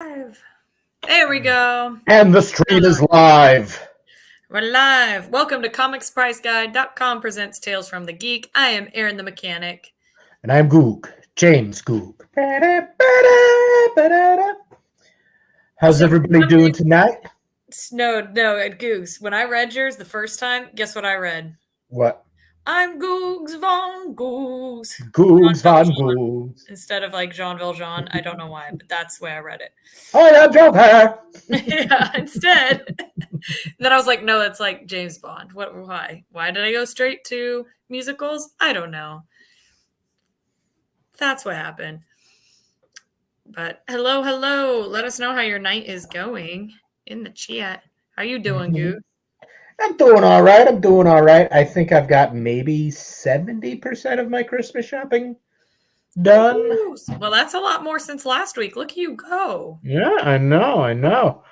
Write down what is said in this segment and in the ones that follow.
live. There we go. And the stream is live. We're live. Welcome to comicspriceguide.com presents Tales from the Geek. I am Aaron the Mechanic. And I'm Goog, James Goog. How's everybody doing tonight? No, at Googs. When I read yours the first time, guess what I read? What? I'm Googs von Googs. Googs von Googs. Instead of like Jean Valjean. I don't know why, but that's the way I read it. Oh, yeah, Joker. Yeah, instead. Then I was like, no, that's like James Bond. Why? Why did I go straight to musicals? I don't know. That's what happened. But hello. Let us know how your night is going in the chat. How you doing, Goo? I'm doing all right. I think I've got maybe 70% of my Christmas shopping done. Ooh, well, that's a lot more since last week. Look at you go. Yeah, I know.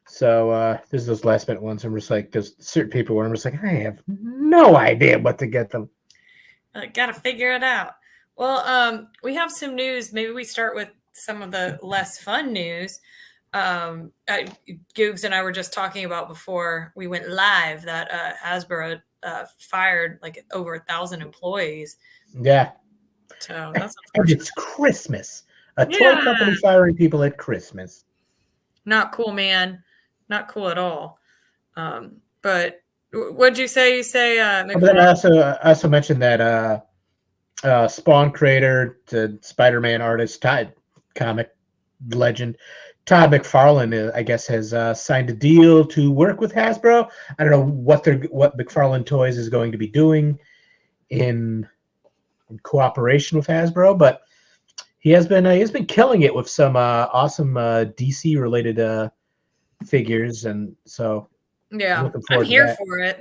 So there's those last minute ones. I'm just like, there's certain people where I'm just like, I have no idea what to get them. Gotta figure it out. Well, we have some news. Maybe we start with some of the less fun news. Googs and I were just talking about before we went live that Hasbro fired like over 1,000 employees. Yeah. So that's and it's Christmas. A toy company firing people at Christmas. Not cool, man. Not cool at all. But what'd you say? You say but I also mentioned that Spawn creator, the Spider-Man artist, comic legend Todd McFarlane, I guess, has signed a deal to work with Hasbro. I don't know what McFarlane Toys is going to be doing in cooperation with Hasbro, but he has been killing it with some awesome DC related figures, and so I'm here for it.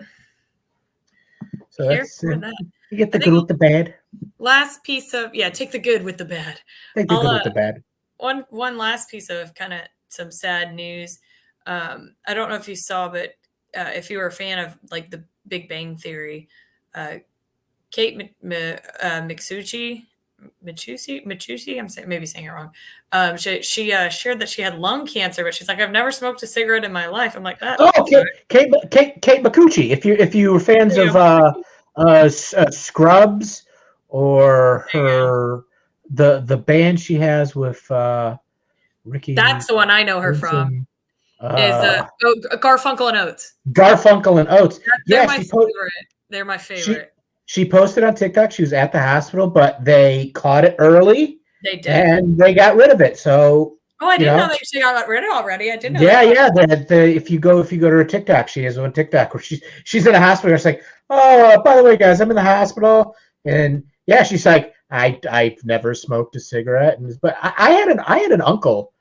So that's you get the good with the bad. Last piece of take the good with the bad. Take the good with the bad. One last piece of kind of some sad news. I don't know if you saw, but if you were a fan of like the Big Bang Theory, Kate Micucci, I'm maybe saying it wrong. She shared that she had lung cancer, but she's like, I've never smoked a cigarette in my life. I'm like that. Oh, Kate Micucci. If you were fans of Scrubs or her the band she has with Ricky. That's the one I know her from. Is Garfunkel and Oates. Garfunkel and Oates. They're my favorite. They're my favorite. She posted on TikTok. She was at the hospital, but they caught it early. They did, and they got rid of it. So. I didn't know they got rid of it already. I didn't know. Yeah. If you go to her TikTok, she has one TikTok where she's in a hospital. It's like, oh, by the way, guys, I'm in the hospital, and she's like, I've never smoked a cigarette, but I had an uncle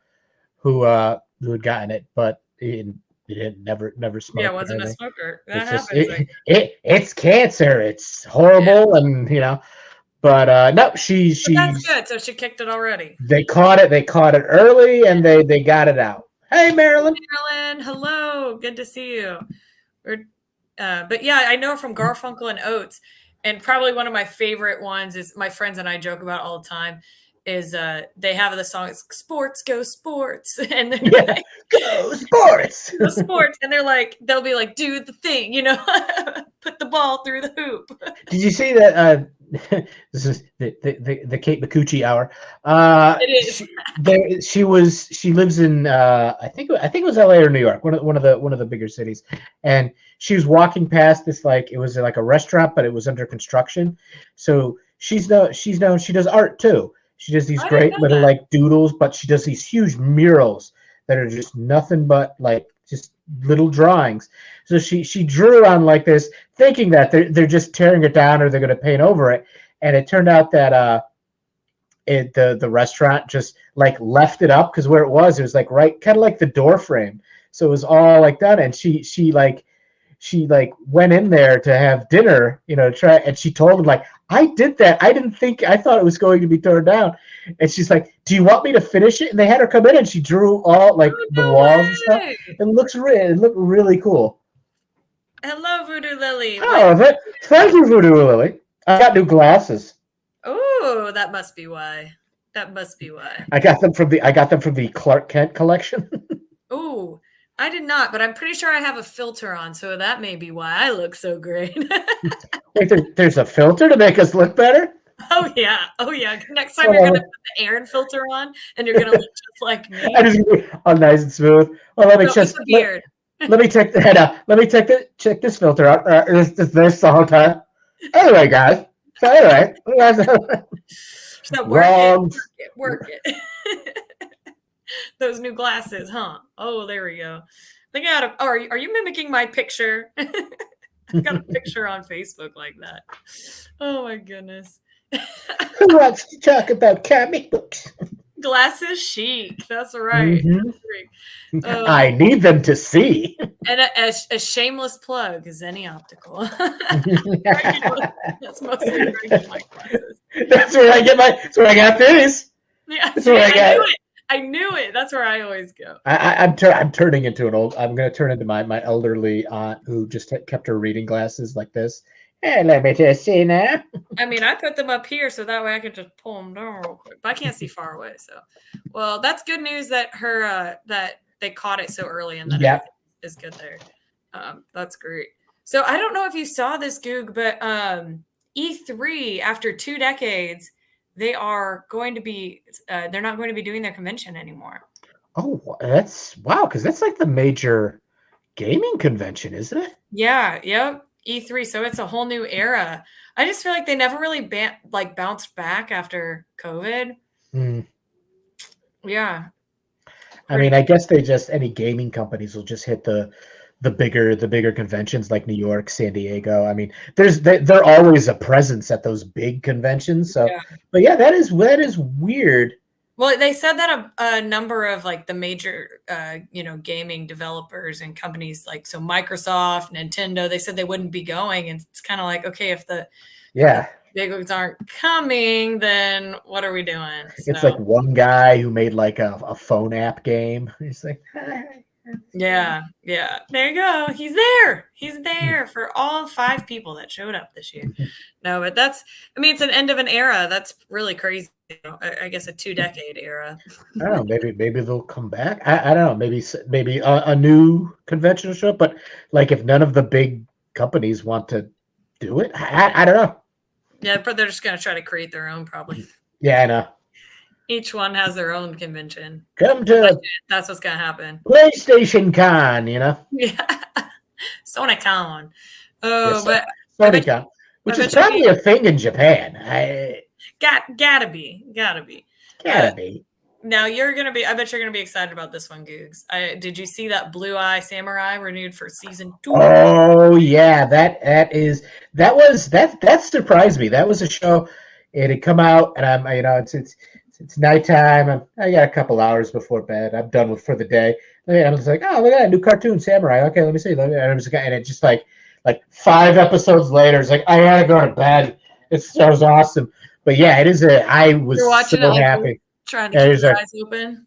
who had gotten it, but he never smoked. Yeah, wasn't a smoker. That happens. It's cancer. It's horrible, and But no, she's that's good. So she kicked it already. They caught it early, and they got it out. Hey, Marilyn. Hello. Good to see you. But I know from Garfunkel and Oates, and probably one of my favorite ones is my friends and I joke about all the time. Is they have the song it's Sports Go Sports, and they're like, Go Sports, Go Sports, and they'll be like, do the thing, put the ball through the hoop. Did you see that? This is the Kate Micucci hour. It is. She lives in I think it was LA or New York, one of the bigger cities, and she was walking past this it was like a restaurant, but it was under construction. So she's known. She does art too. She does these great little doodles, but she does these huge murals that are just nothing but just little drawings. So she drew on this, thinking that they're just tearing it down or they're going to paint over it. And it turned out that the restaurant just left it up because where it was right kind of like the door frame. So it was all done. And she went in there to have dinner, try, and she told him I did that. I thought it was going to be torn down. And she's like, do you want me to finish it? And they had her come in and she drew all the walls and stuff. It looked really cool. Hello, Voodoo Lily. Oh, thank you, Voodoo Lily. I got new glasses. Oh, that must be why. That must be why. I got them from the Clark Kent collection. Ooh, I did not, but I'm pretty sure I have a filter on, so that may be why I look so great. Wait, there's a filter to make us look better? Oh yeah, oh yeah. Next time you're gonna Oh, put the Aaron filter on, and you're gonna look just like I me. just oh, nice and smooth. Well, let me So with just the beard. let me check the head out. Let me check this filter out. This the whole time. Anyway, guys. So anyway, So work it, wrong. work it, work it. Those new glasses, huh? Oh, there we go. I think I got a. Oh, are you mimicking my picture? I've got a picture on Facebook like that. Oh my goodness. Who wants to talk about comic books? Glasses chic. That's right. Hmm. That's right. I need them to see. And a shameless plug is any optical. That's mostly where I get my glasses. That's where I get my. That's where I got these. Yeah, That's see, where I I knew got. it. I knew it. That's where I always go. I'm turning into an old. I'm going to turn into my elderly aunt who just kept her reading glasses like this. Hey, let me just see now. I mean, I put them up here so that way I can just pull them down real quick. But I can't see far away. So, well, that's good news that that they caught it so early and that Yep. everything is good there. That's great. So I don't know if you saw this, Goog, but E3 after 2 decades, they are going to be they're not going to be doing their convention anymore. Oh, that's wow, because that's like the major gaming convention, isn't it? Yeah, yep. E3, so it's a whole new era. I just feel like they never really bounced back after COVID. Hmm. Yeah, I mean, pretty. I guess they just any gaming companies will just hit the bigger conventions like New York, San Diego. I mean, they're always a presence at those big conventions. So, Yeah. but yeah, that is weird. Well, they said that a number of like the major, gaming developers and companies like so Microsoft, Nintendo, they said they wouldn't be going, and it's kind of like okay, if the Yeah, big wigs aren't coming, then what are we doing? it's So like one guy who made like a phone app game. He's like, "Hi." yeah, yeah. There you go. He's there. He's there for all 5 people that showed up this year. No, but I mean, it's an end of an era. That's really crazy. I guess a 2 decade era. I don't know. Maybe they'll come back. I don't know. Maybe a new convention will show up. But like, if none of the big companies want to do it, I don't know. Yeah, but they're just going to try to create their own probably. Yeah, I know. Each one has their own convention. Come to That's what's going to happen. PlayStation Con, you know? Yeah. SonyCon. Oh, Yes, but I Sony bet Con, I which is bet you'll probably be a thing in Japan. I gotta be. Uh, gotta be. Now I bet you're gonna be excited about this one, Googs. Did you see that Blue Eye Samurai renewed for season 2? Oh yeah, that surprised me. That was a show. It had come out, and I'm it's nighttime. I got a couple hours before bed. I'm done with for the day. And I was like, oh, look at that new cartoon Samurai. Okay, let me see. And it just like 5 episodes later, it's like I gotta go to bed. It was awesome. But yeah, it is a. I You're was watching it so like happy. trying to Yeah, keep he's your like eyes open.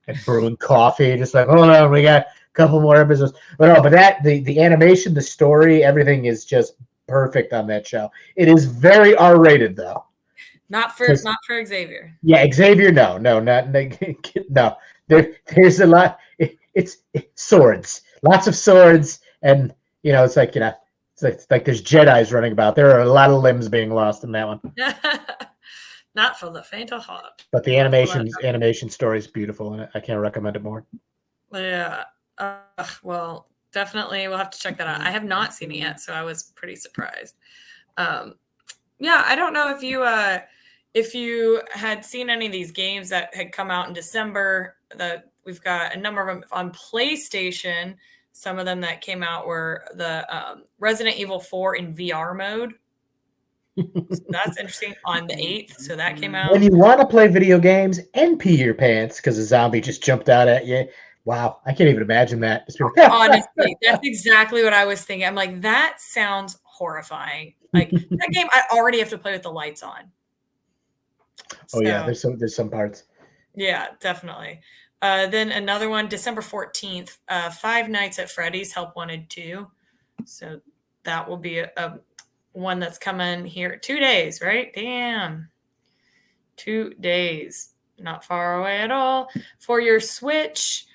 and brewing coffee, just like hold on, we got a couple more episodes. But no, but the animation, the story, everything is just perfect on that show. It is very R rated though. Because Not for Xavier. yeah, Xavier, no, not no. There's a lot. It's swords, lots of swords, and it's like there's Jedi's running about. There are a lot of limbs being lost in that one. Not for the faint of heart. But the Not for animation story is beautiful, and I can't recommend it more. Yeah. Well, definitely we'll have to check that out. I have not seen it yet, so I was pretty surprised. Um, yeah, I don't know if you had seen any of these games that had come out in December. That we've got a number of them on PlayStation. Some of them that came out were the Resident Evil 4 in VR mode. So that's interesting on the 8th. So that came out. When you want to play video games and pee your pants because a zombie just jumped out at you, wow, I can't even imagine that. Honestly, that's exactly what I was thinking. I'm like, that sounds horrifying. Like that game, I already have to play with the lights on. Oh yeah, So there's some parts. yeah, definitely. Then another one, December 14th, Five Nights at Freddy's Help Wanted 2. So that will be a one that's coming here 2 days, right? Damn. 2 days. Not far away at all. For your Switch,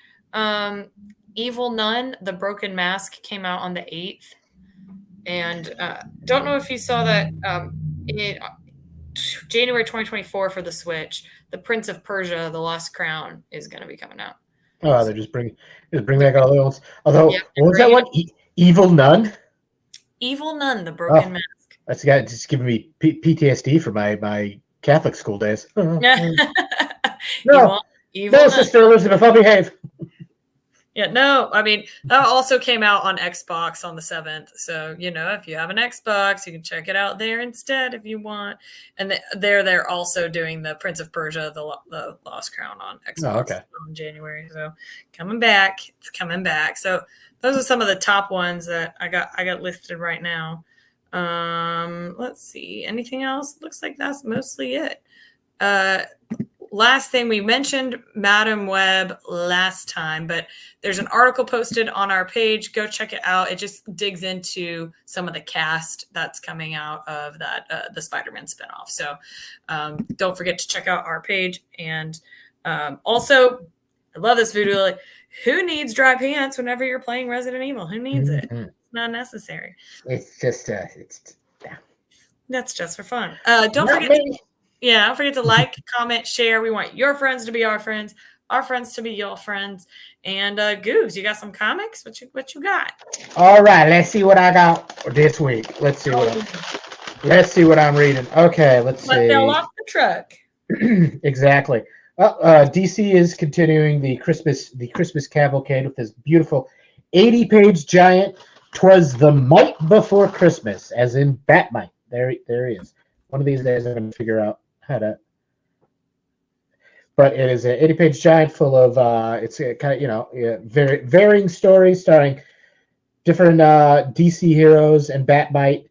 Evil Nun, The Broken Mask came out on the 8th. And don't know if you saw that in January 2024 for the Switch, The Prince of Persia, The Lost Crown is going to be coming out. Oh, they're just bring back all the old. Yep, Although, they're what was that bringing one? Evil Nun. Evil Nun, The Broken Oh, Mask. that's got just giving me PTSD for my Catholic school days. Yeah. No, Evil no, Nun. Sister Elizabeth, I'll behave. Yeah, no, I mean, that also came out on Xbox on the 7th. So, if you have an Xbox, you can check it out there instead if you want. And they're also doing the Prince of Persia, the Lost Crown on Oh, Xbox okay. in January. So, coming back. It's coming back. So, those are some of the top ones that I got listed right now. Let's see. Anything else? Looks like that's mostly it. Last thing, we mentioned Madam Web last time, but there's an article posted on our page. Go check it out. It just digs into some of the cast that's coming out of that the Spider-Man spinoff. So don't forget to check out our page. And also, I love this video. Like, who needs dry pants whenever you're playing Resident Evil? Who needs it? Mm-hmm. It's not necessary. It's just That's just for fun. Don't not forget. me. Don't forget to like, comment, share. We want your friends to be our friends to be your friends. And Goose, you got some comics? What you got? All right, let's see what I got this week. Let's see what I'm reading. Okay, let's What see. fell off the truck? Exactly. Well, DC is continuing the Christmas cavalcade with this beautiful 80-page giant. 'Twas the Might Before Christmas, as in Batmite. There he is. One of these days, I'm going to figure out how to. But it is an 80-page giant full of it's kind of very varying stories starring different DC heroes and Batmite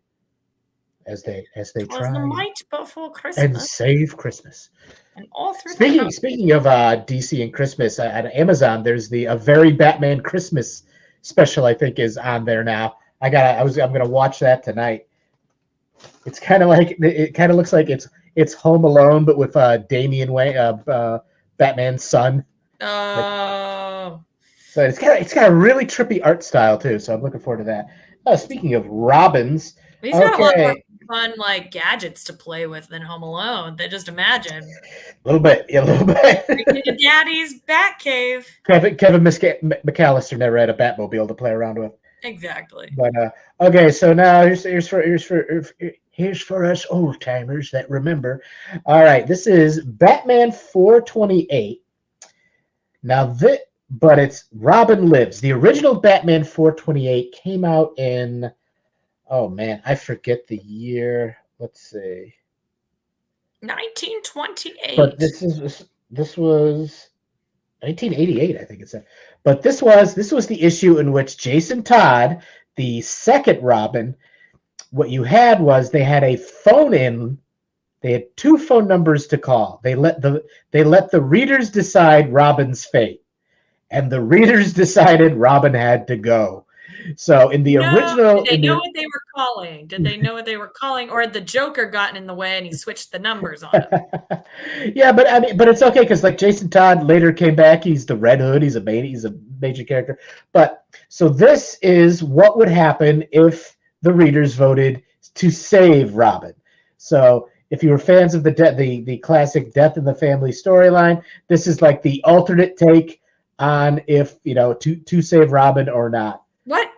as they try The Might Before Christmas and save Christmas. And all through Speaking of DC and Christmas, at Amazon, there's a very Batman Christmas special. I think is on there now. I'm gonna watch that tonight. It's kind of like it kind of looks like it's Home Alone, but with Damian Wayne, Batman's son. Oh. So it's got a really trippy art style too. So I'm looking forward to that. Speaking of Robins, He's got a lot more fun gadgets to play with than Home Alone. Just imagine. A little bit. Your daddy's Batcave. Kevin McAllister never had a Batmobile to play around with. Exactly. But okay, so now here's for us old timers that remember. All right, this is Batman 428. Now but it's Robin Lives. The original Batman 428 came out in, oh man, I forget the year. Let's see. 1928. But this was 1988, I think it said. But this was the issue in which Jason Todd, the second Robin, what you had was they had a phone in. They had two phone numbers to call. They let the readers decide Robin's fate, and the readers decided Robin had to go. So in the original, did they know what they were calling? Did they know what they were calling, or had the Joker gotten in the way and he switched the numbers on him? Yeah, but I mean, but it's okay because Jason Todd later came back. He's the Red Hood. He's a major character. But so this is what would happen if the readers voted to save Robin. So if you were fans of the classic Death in the Family storyline, this is like the alternate take on if to save Robin or not. What?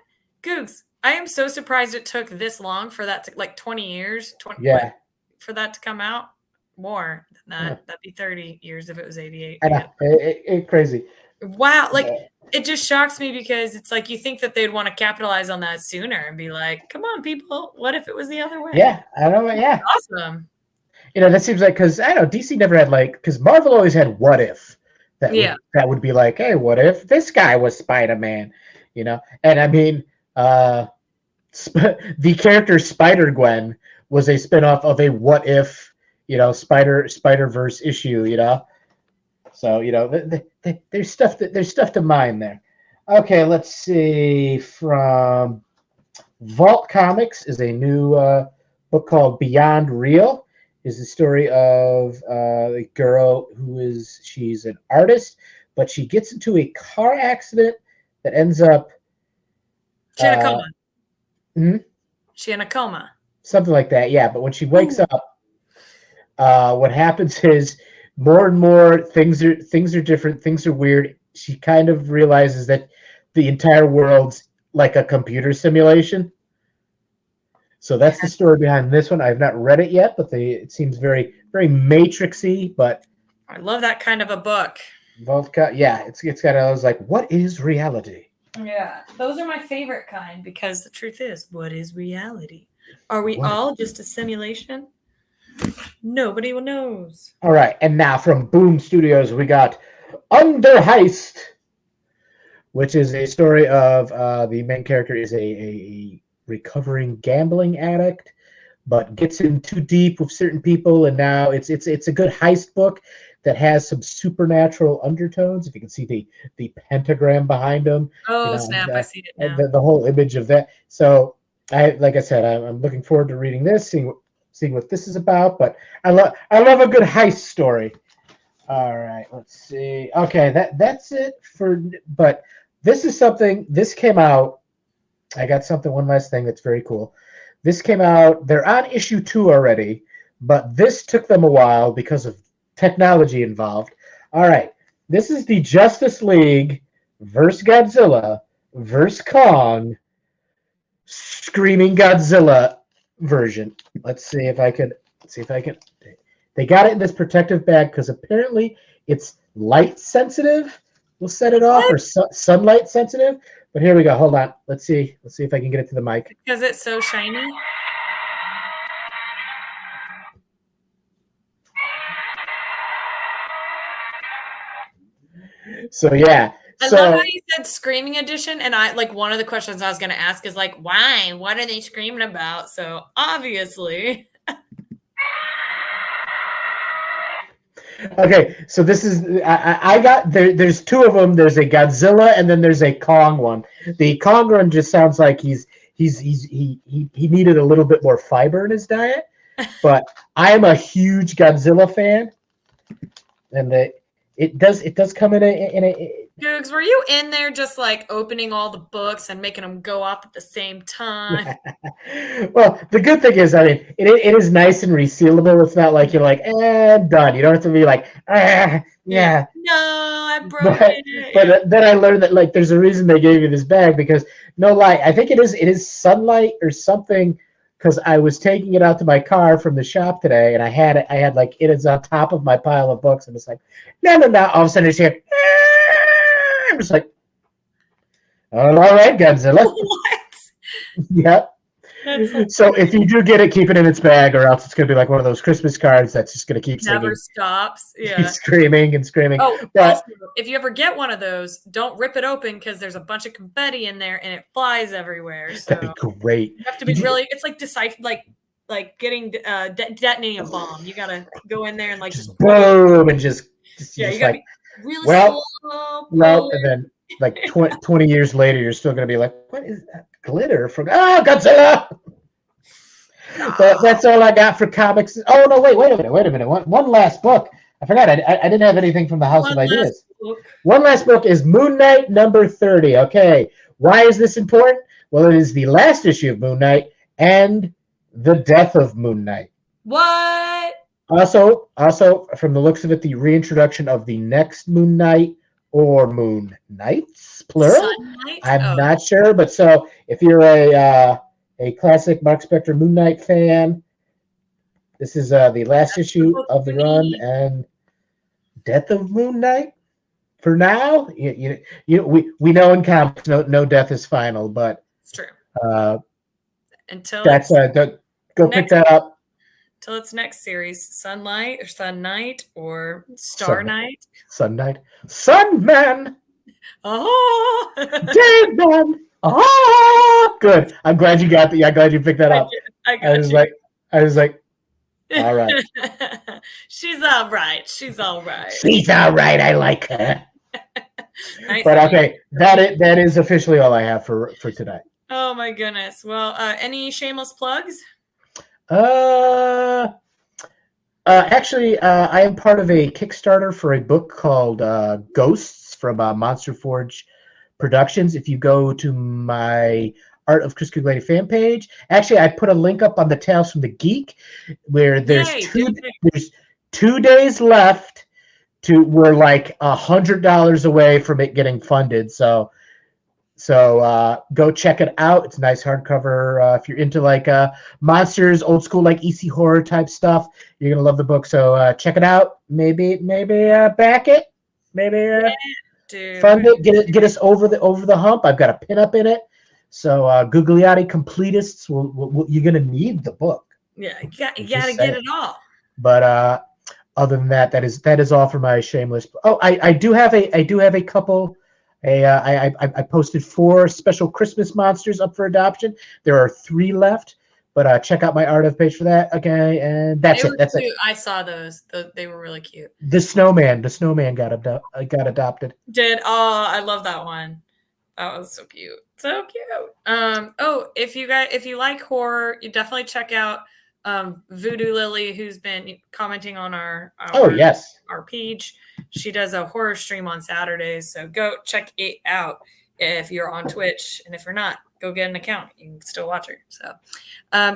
Googs, I am so surprised it took this long for that to 20 years. For that to come out. More than that. Yeah. That'd be 30 years if it was 88. I know. It's crazy. Wow. It just shocks me because it's you think that they'd want to capitalize on that sooner and be like, come on, people. What if it was the other way? Yeah, I know. Yeah. That's awesome. That seems because I know DC never had because Marvel always had what if. That would be like, hey, what if this guy was Spider-Man? And I mean, the character Spider-Gwen was a spinoff of a what if, Spider-Verse issue, So, there's stuff to mine there. Okay, let's see. From Vault Comics is a new book called Beyond Real. is the story of a girl she's an artist, but she gets into a car accident that ends up She in a coma. hmm, She in a coma. something like that. Yeah, but when she wakes Ooh. up, what happens is more and more things are different. Things are weird. She kind of realizes that the entire world's like a computer simulation. So that's the story behind this one. I have not read it yet, but it seems very, very matrixy. But I love that kind of a book. yeah, it's got I was like, what is reality? Yeah, those are my favorite kind because the truth is, what is reality? Are we What? all just a simulation? Nobody knows. All right, and now from Boom Studios, we got Under Heist, which is a story of the main character is a recovering gambling addict, but gets in too deep with certain people, and now it's a good heist book that has some supernatural undertones. If you can see the pentagram behind him, Oh, snap. I see it now. the whole image of that. So like I said, I'm looking forward to reading this, seeing what this is about. But I love a good heist story. All right, let's see. Okay, that's it for. But this is something. This came out. I got something. One last thing that's very cool. This came out. They're on issue 2 already, but this took them a while because of technology involved. All right, this is the Justice League versus Godzilla versus Kong Screaming Godzilla version. Let's see if I could. See if I can. They got it in this protective bag because apparently it's light sensitive. We'll set it off, or What? sunlight sensitive. But here we go. Hold on. Let's see. Let's see if I can get it to the mic. Because it's so shiny. So yeah. I love how So you said screaming edition, and I like one of the questions I was going to ask is like, why? What are they screaming about? So obviously, okay. So this is I got there's 2 of them. There's a Godzilla and then there's a Kong one. The Kong one just sounds like he needed a little bit more fiber in his diet. But I am a huge Godzilla fan, and it does come in a Googs, were you in there just like opening all the books and making them go off at the same time? well, the good thing is, I mean, it is nice and resealable. It's not like you're like, done. You don't have to be like, yeah. No, I broke But it. but then I learned that like there's a reason they gave you this bag because no lie, I think it is sunlight or something because I was taking it out to my car from the shop today and I had like it is on top of my pile of books and it's like no all of a sudden it's here. I'm just like, all right, Godzilla. What? Yep. So if you do get it, keep it in its bag, or else it's going to be like one of those Christmas cards that's just going to keep Never singing, stops. Yeah. screaming and screaming. Oh, But also, if you ever get one of those, don't rip it open because there's a bunch of confetti in there and it flies everywhere. So that'd be great. you have to be really. It's like decipher, like getting detonating a bomb. You gotta go in there and like just boom and just yeah. You just gotta like be really well, slow. well, and then like 20 years later, you're still going to be like, what is that glitter from? Godzilla! But that's all I got for comics. Oh no! Wait a minute. One last book. I forgot. I didn't have anything from the House of Ideas. One last book is Moon Knight number 30. Okay, why is this important? Well, it is the last issue of Moon Knight and the death of Moon Knight. What? Also, from the looks of it, the reintroduction of the next Moon Knight or Moon Knights, plural. Sun Knight? I'm not sure, but so if you're a classic Mark Spector Moon Knight fan, this is the last issue of the run and death of Moon Knight. For now, we know in comics no death is final, but it's true. Until that's go pick that up. Till its next series, Sunlight or Sun Knight or Star Knight. Sun Knight. Sunman. Oh. Dead man. Oh, good. I'm glad you got I'm glad you picked that up. I was like, all right. She's all right. She's all right. She's all right. I like her. But okay, that is officially all I have for today. Oh my goodness. Well, any shameless plugs? Actually, I am part of a Kickstarter for a book called Ghosts from Monster Forge Productions. If you go to my Art of Chris Cuglady fan page, actually, I put a link up on the Tales from the Geek, where Yay! there's 2 days left to we're like $100 away from it getting funded. So go check it out. It's a nice hardcover. If you're into like monsters, old school like EC horror type stuff, you're gonna love the book. So check it out. Maybe back it. Maybe Yeah, dude. fund it. Get us over the hump. I've got a pin up in it. So Googliati completists, you're gonna need the book. Yeah, you got to get it all. But other than that, that is all for my shameless. Oh, I do have a couple. I posted 4 special Christmas monsters up for adoption. There are 3 left, but check out my Art of page for that. Okay, and that's They it. were That's it. cute. I saw those. They were really cute. The snowman got adopted. I love that one. That was so cute. So cute. Oh, if you like horror, you definitely check out Voodoo Lily, who's been commenting on Oh yes. our page. She does a horror stream on Saturdays, so go check it out if you're on Twitch, and if you're not, go get an account. You can still watch her. So,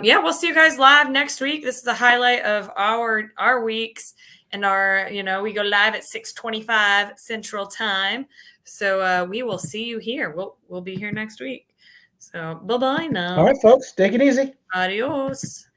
yeah, we'll see you guys live next week. This is the highlight of our weeks, and we go live at 6:25 Central Time. So we will see you here. We'll be here next week. So bye bye now. All right, folks, take it easy. Adios.